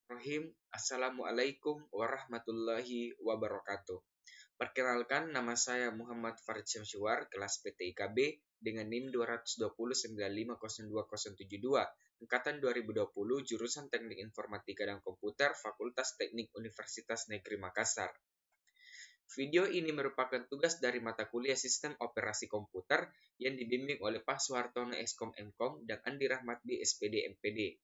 Bismillahirrahmanirrahim. Assalamualaikum warahmatullahi wabarakatuh. Perkenalkan, nama saya Muhammad Farid Syamsuar, kelas PTIKB dengan NIM 220950272, angkatan 2020, jurusan Teknik Informatika dan Komputer, Fakultas Teknik Universitas Negeri Makassar. Video ini merupakan tugas dari mata kuliah Sistem Operasi Komputer yang dibimbing oleh Pak Suhartono Eskom Mkom dan Andi Rahmatdi SPD MPD.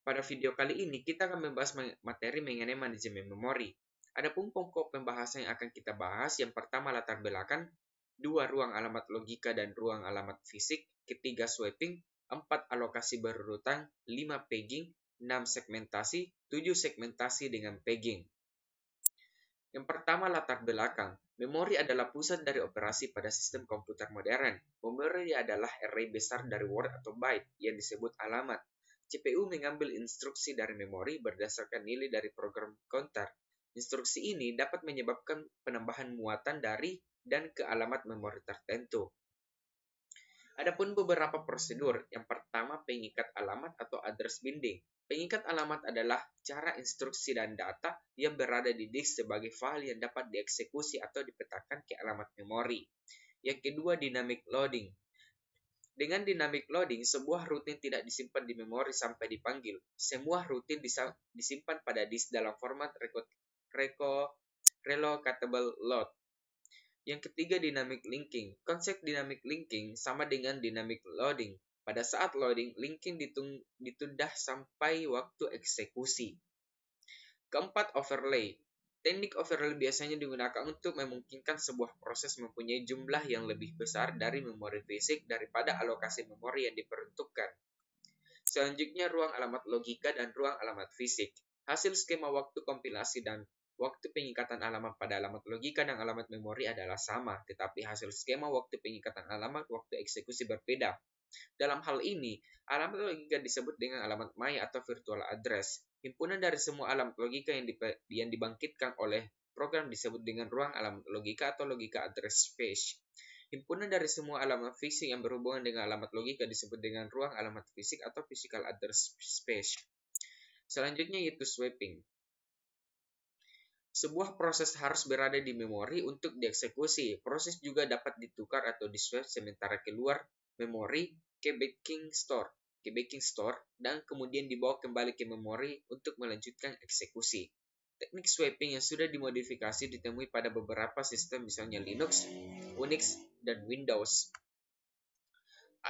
Pada video kali ini, kita akan membahas materi mengenai manajemen memori. Adapun pokok pembahasan yang akan kita bahas, yang pertama latar belakang, 2 ruang alamat logika dan ruang alamat fisik, ketiga swapping, 4 alokasi berurutan, 5 pegging, 6 segmentasi, 7 segmentasi dengan pegging. Yang pertama latar belakang. Memori adalah pusat dari operasi pada sistem komputer modern. Memori adalah array besar dari word atau byte yang disebut alamat. CPU mengambil instruksi dari memori berdasarkan nilai dari program counter. Instruksi ini dapat menyebabkan penambahan muatan dari dan ke alamat memori tertentu. Adapun beberapa prosedur. Yang pertama, pengikat alamat atau address binding. Pengikat alamat adalah cara instruksi dan data yang berada di disk sebagai file yang dapat dieksekusi atau dipetakan ke alamat memori. Yang kedua, dynamic loading. Dengan dynamic loading, sebuah rutin tidak disimpan di memori sampai dipanggil. Semua rutin disimpan pada disk dalam format relocatable load. Yang ketiga, dynamic linking. Konsep dynamic linking sama dengan dynamic loading. Pada saat loading, linking ditunda sampai waktu eksekusi. Keempat, overlay. Teknik overlay biasanya digunakan untuk memungkinkan sebuah proses mempunyai jumlah yang lebih besar dari memori fisik daripada alokasi memori yang diperuntukkan. Selanjutnya, ruang alamat logika dan ruang alamat fisik. Hasil skema waktu kompilasi dan waktu pengikatan alamat pada alamat logika dan alamat memori adalah sama, tetapi hasil skema waktu pengikatan alamat waktu eksekusi berbeda. Dalam hal ini, alamat logika disebut dengan alamat maya atau virtual address. Himpunan dari semua alamat logika yang dibangkitkan oleh program disebut dengan ruang alamat logika atau logika address space. Himpunan dari semua alamat fisik yang berhubungan dengan alamat logika disebut dengan ruang alamat fisik atau physical address space. Selanjutnya yaitu swapping. Sebuah proses harus berada di memori untuk dieksekusi. Proses juga dapat ditukar atau di-swap sementara keluar memori ke backing store dan kemudian dibawa kembali ke memori untuk melanjutkan eksekusi. Teknik swapping yang sudah dimodifikasi ditemui pada beberapa sistem misalnya Linux, Unix, dan Windows.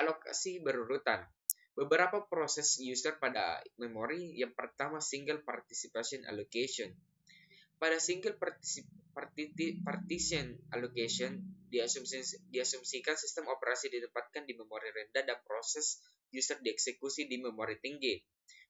Alokasi berurutan. Beberapa proses user pada memori. Yang pertama, single participation allocation. Pada single partition allocation, diasumsikan sistem operasi ditempatkan di memori rendah dan proses user dieksekusi di memori tinggi.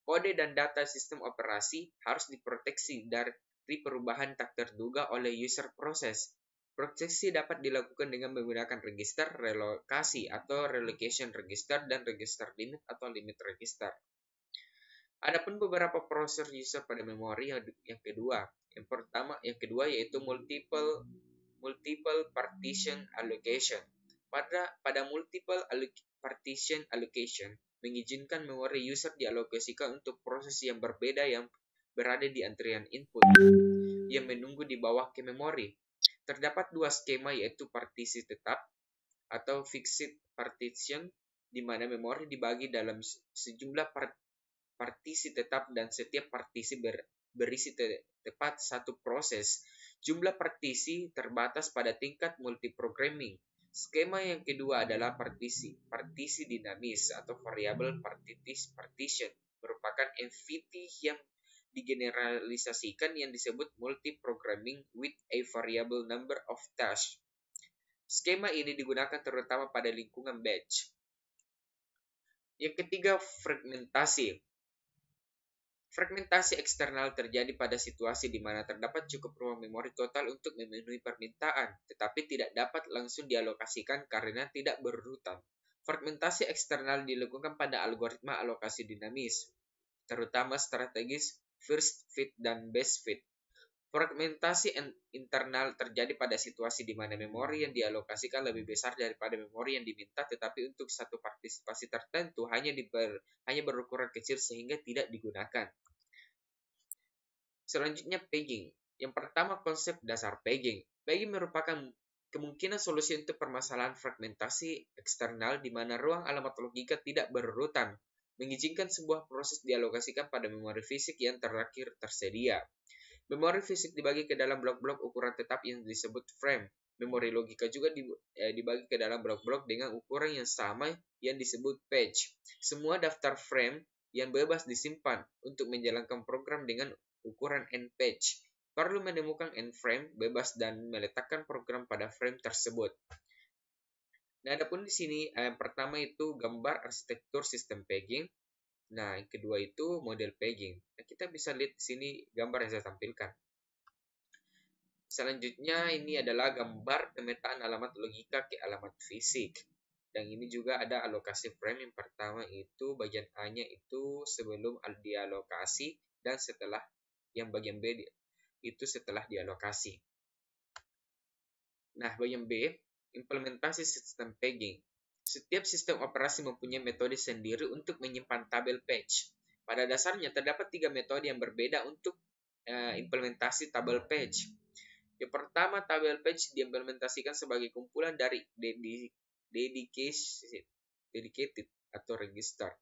Kode dan data sistem operasi harus diproteksi dari perubahan tak terduga oleh user proses. Proteksi dapat dilakukan dengan menggunakan register relokasi atau relocation register dan register limit atau limit register. Adapun beberapa proses user pada memori yang kedua yaitu multiple partition allocation. Pada multiple partition allocation mengizinkan memori user dialokasikan untuk proses yang berbeda yang berada di antrian input yang menunggu di bawah ke memori. Terdapat 2 skema yaitu partisi tetap atau fixed partition, di mana memori dibagi dalam sejumlah partisi tetap dan setiap partisi berisi tepat satu proses. Jumlah partisi terbatas pada tingkat multiprogramming. Skema yang kedua adalah partisi dinamis atau variable partition, merupakan MVT yang digeneralisasikan yang disebut multiprogramming with a variable number of tasks. Skema ini digunakan terutama pada lingkungan batch. Yang ketiga, fragmentasi. Fragmentasi eksternal terjadi pada situasi di mana terdapat cukup ruang memori total untuk memenuhi permintaan, tetapi tidak dapat langsung dialokasikan karena tidak berurutan. Fragmentasi eksternal dilakukan pada algoritma alokasi dinamis, terutama strategis first fit dan best fit. Fragmentasi internal terjadi pada situasi di mana memori yang dialokasikan lebih besar daripada memori yang diminta, tetapi untuk satu partisipasi tertentu hanya berukuran kecil sehingga tidak digunakan. Selanjutnya paging. Yang pertama, konsep dasar paging. Paging merupakan kemungkinan solusi untuk permasalahan fragmentasi eksternal di mana ruang alamat logika tidak berurutan, mengizinkan sebuah proses dialokasikan pada memori fisik yang terakhir tersedia. Memori fisik dibagi ke dalam blok-blok ukuran tetap yang disebut frame. Memori logika juga dibagi ke dalam blok-blok dengan ukuran yang sama yang disebut page. Semua daftar frame yang bebas disimpan untuk menjalankan program dengan ukuran n-page. Perlu menemukan n-frame bebas dan meletakkan program pada frame tersebut. Nah, adapun di sini yang pertama itu gambar arsitektur sistem paging. Nah, yang kedua itu model paging. Nah, kita bisa lihat di sini gambar yang saya tampilkan. Selanjutnya ini adalah gambar pemetaan alamat logika ke alamat fisik. Dan ini juga ada alokasi frame. Yang pertama itu bagian A-nya itu sebelum dialokasi dan setelah yang bagian B itu setelah dialokasi. Nah, bagian B, implementasi sistem paging. Setiap sistem operasi mempunyai metode sendiri untuk menyimpan tabel page. Pada dasarnya terdapat 3 metode yang berbeda untuk implementasi tabel page. Yang pertama, tabel page diimplementasikan sebagai kumpulan dari dedicated atau register.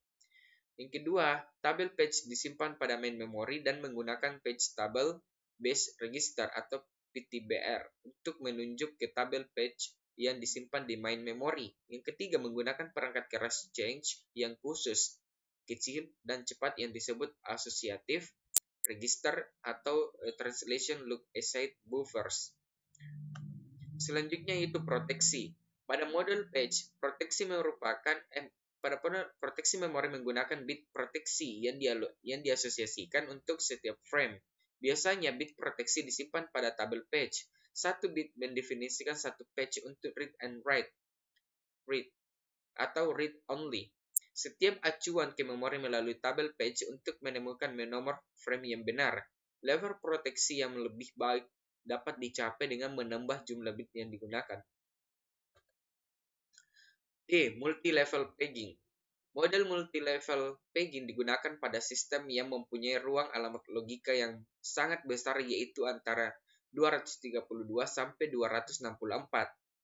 Yang kedua, tabel page disimpan pada main memory dan menggunakan page table base register atau PTBR untuk menunjuk ke tabel page yang disimpan di main memory. Yang ketiga, menggunakan perangkat keras change yang khusus, kecil, dan cepat yang disebut associative register atau translation look aside buffers. Selanjutnya itu proteksi. Pada model page, proteksi merupakan proteksi memori menggunakan bit proteksi yang diasosiasikan untuk setiap frame. Biasanya bit proteksi disimpan pada tabel page. Satu bit mendefinisikan satu page untuk read and write, read atau read only. Setiap acuan ke memori melalui tabel page untuk menemukan nomor frame yang benar. Level proteksi yang lebih baik dapat dicapai dengan menambah jumlah bit yang digunakan. D. Multi-level paging. Model multi-level paging digunakan pada sistem yang mempunyai ruang alamat logika yang sangat besar, yaitu antara 232 sampai 264.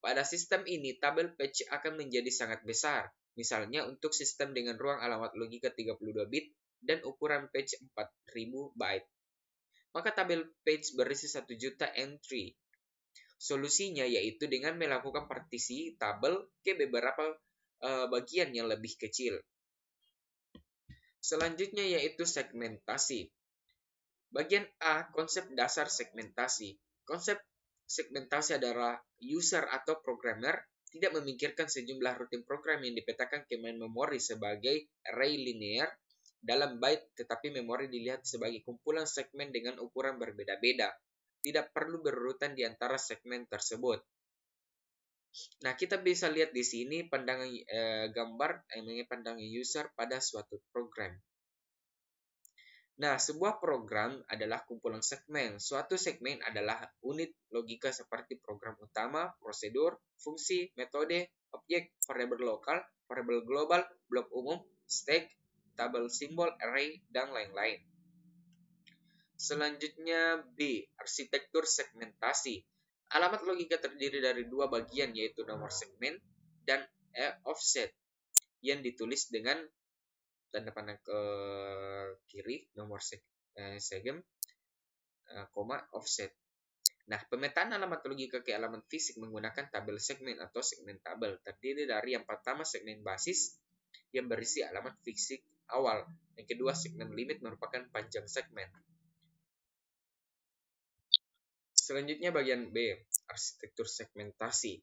Pada sistem ini, tabel page akan menjadi sangat besar. Misalnya untuk sistem dengan ruang alamat logika 32 bit dan ukuran page 4000 byte. Maka tabel page berisi 1 juta entry. Solusinya yaitu dengan melakukan partisi tabel ke beberapa bagian yang lebih kecil. Selanjutnya yaitu segmentasi. Bagian A, konsep dasar segmentasi. Konsep segmentasi adalah user atau programmer tidak memikirkan sejumlah rutin program yang dipetakan ke main memory sebagai array linear dalam byte, tetapi memori dilihat sebagai kumpulan segmen dengan ukuran berbeda-beda. Tidak perlu berurutan di antara segmen tersebut. Nah, kita bisa lihat di sini pandangan gambar pandangan user pada suatu program. Nah, sebuah program adalah kumpulan segmen. Suatu segmen adalah unit logika seperti program utama, prosedur, fungsi, metode, objek, variabel lokal, variabel global, blok umum, stack, tabel simbol, array, dan lain-lain. Selanjutnya B, arsitektur segmentasi. Alamat logika terdiri dari dua bagian, yaitu nomor segmen dan offset yang ditulis dengan tanda panah ke kiri, nomor segmen, offset. Nah, pemetaan alamat logika ke alamat fisik menggunakan tabel segmen atau segmen tabel terdiri dari yang pertama segmen basis yang berisi alamat fisik awal. Yang kedua, segmen limit merupakan panjang segmen. Selanjutnya bagian B, arsitektur segmentasi.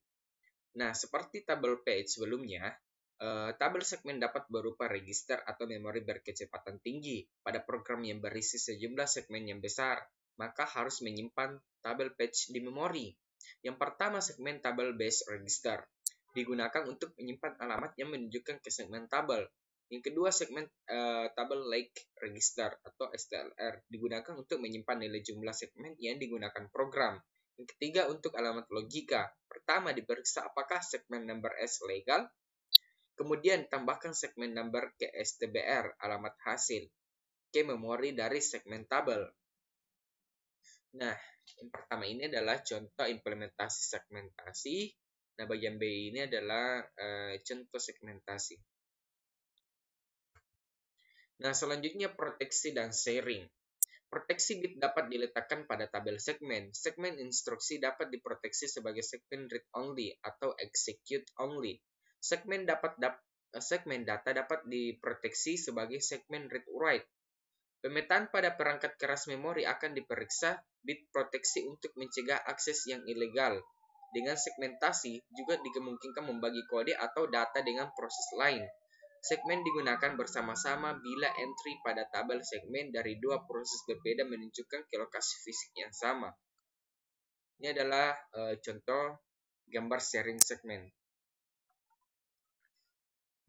Nah, seperti tabel page sebelumnya, tabel segmen dapat berupa register atau memori berkecepatan tinggi. Pada program yang berisi sejumlah segmen yang besar, maka harus menyimpan tabel page di memori. Yang pertama, segmen tabel base register digunakan untuk menyimpan alamat yang menunjukkan ke segmen tabel. Yang kedua, segmen table like register atau STLR digunakan untuk menyimpan nilai jumlah segmen yang digunakan program. Yang ketiga, untuk alamat logika. Pertama, diperiksa apakah segmen number S legal. Kemudian, tambahkan segmen number ke STBR, alamat hasil, ke memori dari segmen tabel. Nah, yang pertama ini adalah contoh implementasi segmentasi. Nah, bagian B ini adalah contoh segmentasi. Nah, selanjutnya proteksi dan sharing. Proteksi bit dapat diletakkan pada tabel segmen. Segmen instruksi dapat diproteksi sebagai segmen read only atau execute only. Segmen data dapat diproteksi sebagai segmen read write. Pemetaan pada perangkat keras memori akan diperiksa bit proteksi untuk mencegah akses yang ilegal. Dengan segmentasi juga dimungkinkan membagi kode atau data dengan proses lain. Segmen digunakan bersama-sama bila entry pada tabel segmen dari dua proses berbeda menunjukkan ke lokasi fisik yang sama. Ini adalah contoh gambar sharing segmen.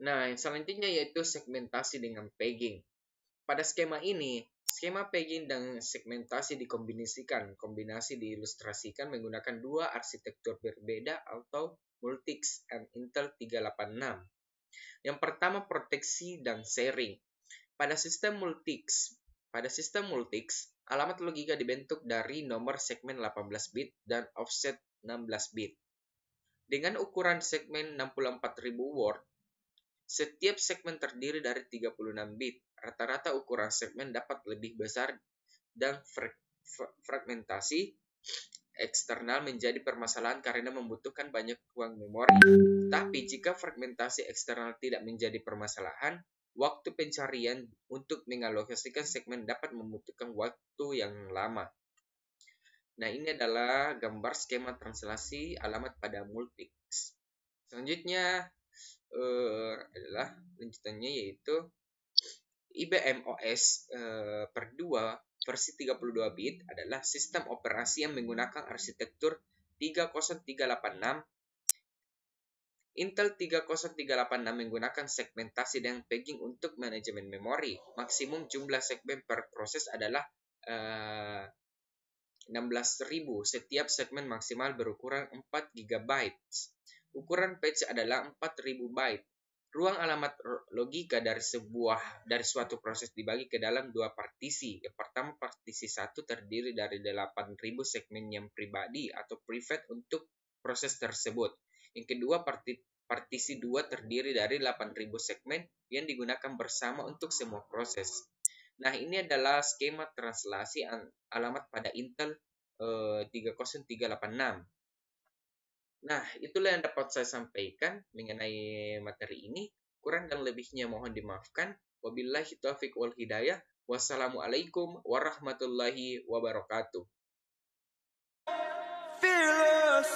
Nah, yang selanjutnya yaitu segmentasi dengan pegging. Pada skema ini, skema pegging dan segmentasi dikombinasikan. Kombinasi diilustrasikan menggunakan dua arsitektur berbeda atau Multics and Intel 386. Yang pertama, proteksi dan sharing. Pada sistem Multics, alamat logika dibentuk dari nomor segmen 18 bit dan offset 16 bit. Dengan ukuran segmen 64.000 word, setiap segmen terdiri dari 36 bit. Rata-rata ukuran segmen dapat lebih besar dan fragmentasi eksternal menjadi permasalahan karena membutuhkan banyak ruang memori. Tapi jika fragmentasi eksternal tidak menjadi permasalahan, waktu pencarian untuk mengalokasikan segmen dapat membutuhkan waktu yang lama. Nah, ini adalah gambar skema translasi alamat pada Multics. Selanjutnya adalah lanjutannya yaitu IBM OS per 2 versi 32 bit adalah sistem operasi yang menggunakan arsitektur 30386. Intel 30386 menggunakan segmentasi dan pegging untuk manajemen memori. Maksimum jumlah segmen per proses adalah 16.000. Setiap segmen maksimal berukuran 4 GB. Ukuran patch adalah 4.000 byte. Ruang alamat logika dari suatu proses dibagi ke dalam dua partisi. Yang pertama, partisi 1 terdiri dari 8.000 segmen yang pribadi atau private untuk proses tersebut. Yang kedua, partisi 2 terdiri dari 8.000 segmen yang digunakan bersama untuk semua proses. Nah, ini adalah skema translasi alamat pada Intel 30386. Nah, itulah yang dapat saya sampaikan mengenai materi ini. Kurang dan lebihnya mohon dimaafkan. Wabillahi taufiq wal hidayah. Wassalamualaikum warahmatullahi wabarakatuh. Fearless.